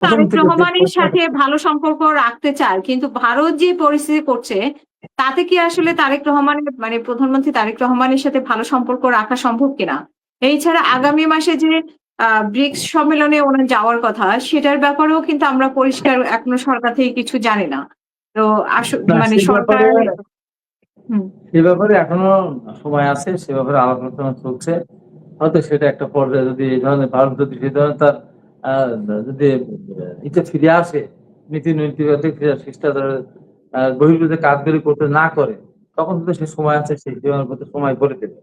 প্রথম তারেক থেকে রহমানের সাথে ভালো সম্পর্ক রাখতে চায়, কিন্তু ভারত যে পরিস্থিতি করছে তাতে কি আসলে তারেক রহমানের মানে প্রধানমন্ত্রী তারেক রহমানের সাথে ভালো সম্পর্ক রাখা সম্ভব কিনা? এছাড়া আগামী মাসে যে ব্রিক্স সম্মেলনে ওনার যাওয়ার কথা, সেটার ব্যাপারেও কিন্তু আমরা পরিষ্কার এখনো সরকার থেকে কিছু জানি না। তো না, মানে সে ব্যাপারে সরকার হুম, সে ব্যাপারে এখনো সময় আছে, সে ব্যাপারে আলোচনা চলছে। হয়তো সেটা একটা পর্যায়ে যদি এই ধরনের ভারত যদি সে ধরনের তার আহ, যদি ইচ্ছে ফিরে আসে, নীতি নৈতিকতায় শিষ্টাচারের বহির্ভূত কাজগুলি করতে না করে, তখন তো সে সময় আছে, সেই জীবনের প্রতি সময় করে দেবে।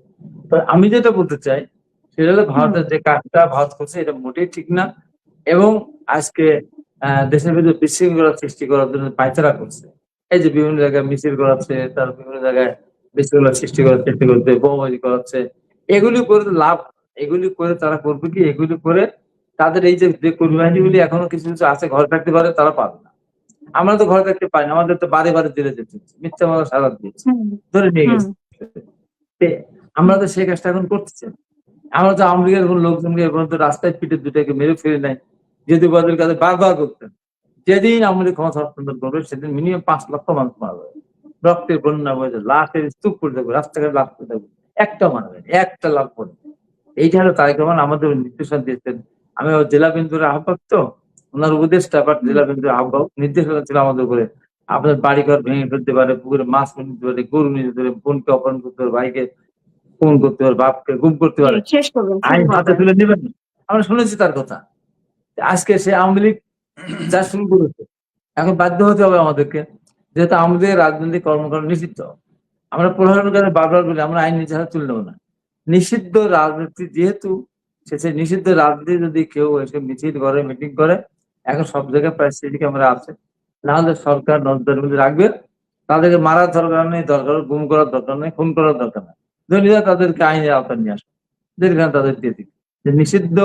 তো আমি যেটা বলতে চাই সেটা হলো হুম, ভারতের যে কাজটা ভারত করছে এটা মোটেই ঠিক না। এবং আজকে দেশের ভিতরে বিশৃঙ্খলা সৃষ্টি করার জন্য পায়তারা করছে। এই যে বিভিন্ন জায়গায় মিছিল করাচ্ছে, তার বিভিন্ন জায়গায় বিশৃঙ্খলা সৃষ্টি করার চেষ্টা করতে, বোমাবাজি করাচ্ছে। এগুলি করে তো লাভ, এগুলি করে তারা করবে কি, এগুলি করে তাদের এই যে যে কর্মী বাহিনীগুলি এখনো কিছু কিছু আছে ঘরে থাকতে পারে, তারা পাবে না। আমরা তো ঘরে থাকতে পারি না, আমাদের তো বাড়ি বাড়ি জেলে যেতে হচ্ছে, মিথ্যা মামলা সারা দিয়েছে, হুম, ধরে নিয়ে হুম, গেছে। তে আমরা তো সেই কাজটা এখন করতেছি না। আমরা তো আওয়ামী লীগের কোন লোকজনকে এখন তো রাস্তায় পিঠে দুটাকে মেরে ফেলে নাই, যদি ওদের কাছে বারবার করতেন। যেদিন আওয়ামী লীগ ক্ষমতা হস্তান্তর করবে সেদিন মিনিমাম 5 লক্ষ মানুষ মারা যাবে, রক্তের বন্যা বয়ে লাশের স্তূপ করে দেবো, রাস্তাঘাটে লাশ করে দেবো, একটা মারবে, একটা লাভ করবে। এইটা হলো তারেক রহমান আমাদের নির্দেশনা দিয়েছেন। আমি জেলা বিন্দুর আহ্বায়ক, তো ওনার উপদেষ্টা, বাট হুম। জেলা বিন্দুর আহ্বায়ক, নির্দেশনা ছিল আমাদের উপরে আপনার বাড়িঘর ভেঙে ফেলতে পারে, পুকুরে মাছ নিতে পারে, গরু নিতে পারে, বোনকে অপহরণ করতে পারে, ভাইকে খুন করতে পারে, বাপকে গুম করতে জি, পারে, শেষ করবেন, শেষ আইন হাতে করবেন। তুলে নেবেন। আমরা শুনেছি তার কথা। আজকে সে আওয়ামী লীগ যা শুরু করেছে, এখন বাধ্য হতে হবে আমাদেরকে, যেহেতু আমাদের রাজনৈতিক কর্মকাণ্ড নিষিদ্ধ। আমরা প্রধানের কাছে বারবার বলি আমরা আইন নিজে হাতে তুলে নেবো না। নিষিদ্ধ রাজনীতি যেহেতু, সে নিষিদ্ধ রাজনীতি যদি কেউ এসে মিছিল করে, মিটিং করে, এখন সব জায়গায় প্রায় সিসি ক্যামেরা আছে, নাহলে সরকার নজরের মধ্যে রাখবে। তাদেরকে মারার দরকার নেই, দরকার গুম করার দরকার নেই, খুন করার দরকার নেই, দলীয় তাদেরকে আইনের আওতায় নিয়ে আসবে, যেখানে তাদের দিয়ে দিবে। যে নিষিদ্ধ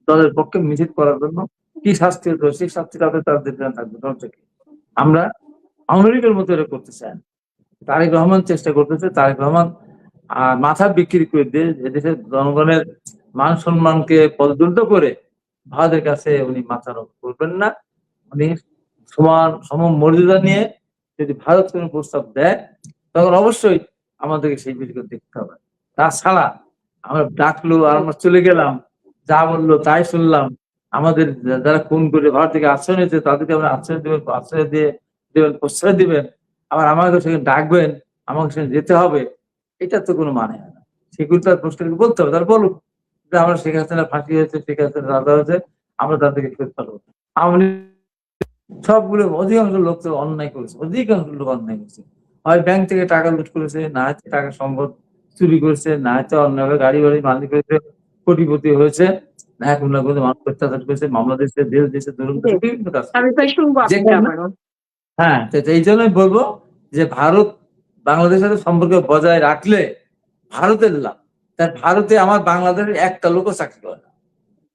দলের পক্ষে মিছিল করার জন্য কি শাস্তি হতো, সেই শাস্তি তাদের থাকবে, সমস্যা কি? আমরা আওয়ামী লীগের মতো এটা করতে চাই না। তারেক রহমান চেষ্টা করতেছে, তারেক রহমান মাথা বিক্রি করে দিয়ে এদেশের জনগণের মান সম্মানকে পদদলিত করে ভারতের কাছে উনি মাথা নত করবেন না। উনি সমান মর্যাদা নিয়ে যদি ভারত কোনো প্রস্তাব দেয়, তখন অবশ্যই আমাদেরকে সেই বিষয়গুলো দেখতে হবে। তাছাড়া আমরা ডাকলো আর আমরা চলে গেলাম, যা বললো তাই শুনলাম, আমাদের যারা খুন করে ভারত থেকে আশ্রয় নিয়েছে তাদেরকে আমরা আশ্রয় দেবেন, আশ্রয় দিয়ে দেবেন, প্রশ্রয় দিবেন, আবার আমাকে সেখানে ডাকবেন, আমাকে সেখানে যেতে হবে, এটা তো কোনো মানে হয় না। সেগুলো তার প্রশ্নকে বলতে হবে, তার বলুক যে আমরা শেখ হাসিনা ফাঁসি হয়েছে, শেখ হাসিনা রাজা হয়েছে, আমরা তাদেরকে ফেরত পাঠাবো। আওয়ামী লীগ সবগুলো অধিকাংশ লোক তো অন্যায় করেছে, অধিকাংশ লোক অন্যায় করেছে। হয় ব্যাংক থেকে টাকা লুট করেছে, না হচ্ছে টাকা সম্পদ চুরি করেছে, না হচ্ছে অন্যভাবে গাড়ি বাড়ি মালিক হয়েছে, কোটিপতি হয়েছে, না এখন না করে মানুষ অত্যাচার করেছে, মামলা দিয়েছে, জেল দিয়েছে, দুর্নীতি জি, করেছে, বিভিন্ন কাজ আমি করেছে। তাই শুনবো যে আপনাকে কারণে আবারও। হ্যাঁ, তো এই জন্যই বলবো যে ভারত বাংলাদেশের সাথে সম্পর্ক বজায় রাখলে ভারতের লাভ। তার ভারতে আমার বাংলাদেশের একটা লোকও চাকরি করে না,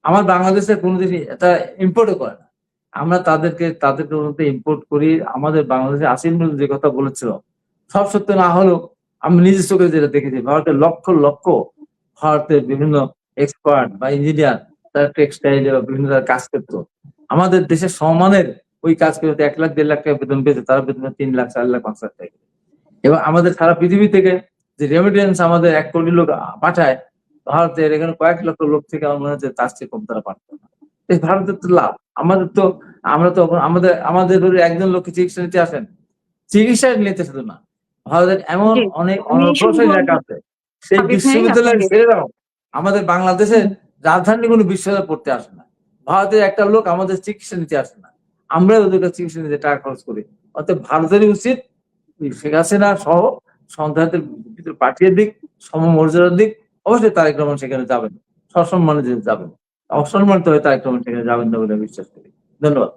আমার বাংলাদেশের কোনো জিনিস এটা ইম্পোর্টও করে না। আমরা তাদেরকে মধ্যে ইম্পোর্ট করি। আমাদের বাংলাদেশে আসিফ নজরুল যে কথা বলেছিল, সব সত্য না হলেও আমি নিজের চোখে যেটা দেখেছি, ভারতের লক্ষ লক্ষ ভারতের বিভিন্ন এক্সপার্ট বা ইঞ্জিনিয়ার, তারা টেক্সটাইলে বা বিভিন্ন জায়গায় কাজ করতো। আমাদের দেশের সমানের ওই কাজ করতে 1 লাখ 1.5 লাখ টাকা বেতন পেয়েছে, তার বেতন 3 লাখ 4 লাখ 5 লাখ টাকা। এবং আমাদের সারা পৃথিবী থেকে যে রেমিটেন্স আমাদের 1 কোটি লোক পাঠায় ভারতের, এখানে কয়েক লক্ষ লোক থেকে আমার মনে হচ্ছে তার চেয়ে কম তারা পাঠায় না। এই ভারতের তো লাভ। আমাদের তো আমরা তো আমাদের আমাদের একজন লোককে চিকিৎসা নিতে আসেন, চিকিৎসা নিতে শুধু না, ভারতের এমন জি, অনেক আমি শুনবো অনগ্রসর এলাকা আছে, সেই হাবিব ভাই বিশ্ববিদ্যালয়ের আপনাকে। ছেলেরাও আমাদের বাংলাদেশের হুম, রাজধানী কোনো বিশ্ববিদ্যালয়ে পড়তে আসে না। ভারতের একটা লোক আমাদের চিকিৎসা নিতে আসে না, আমরা ওদের কাছে চিকিৎসা নিতে টাকা খরচ করি। অর্থাৎ ভারতেরই উচিত শেখ হাসিনা সহ সন্ত্রাসীদের ভিতরে পাঠিয়ে দিক, সমমর্যাদার দিক। অবশ্যই তারেক রহমান সেখানে যাবেন, সসম্মানে যাবেন, অসম্মানিত হয়ে তারেক রহমান সেখানে যাবেন না বলে বিশ্বাস করি। ধন্যবাদ।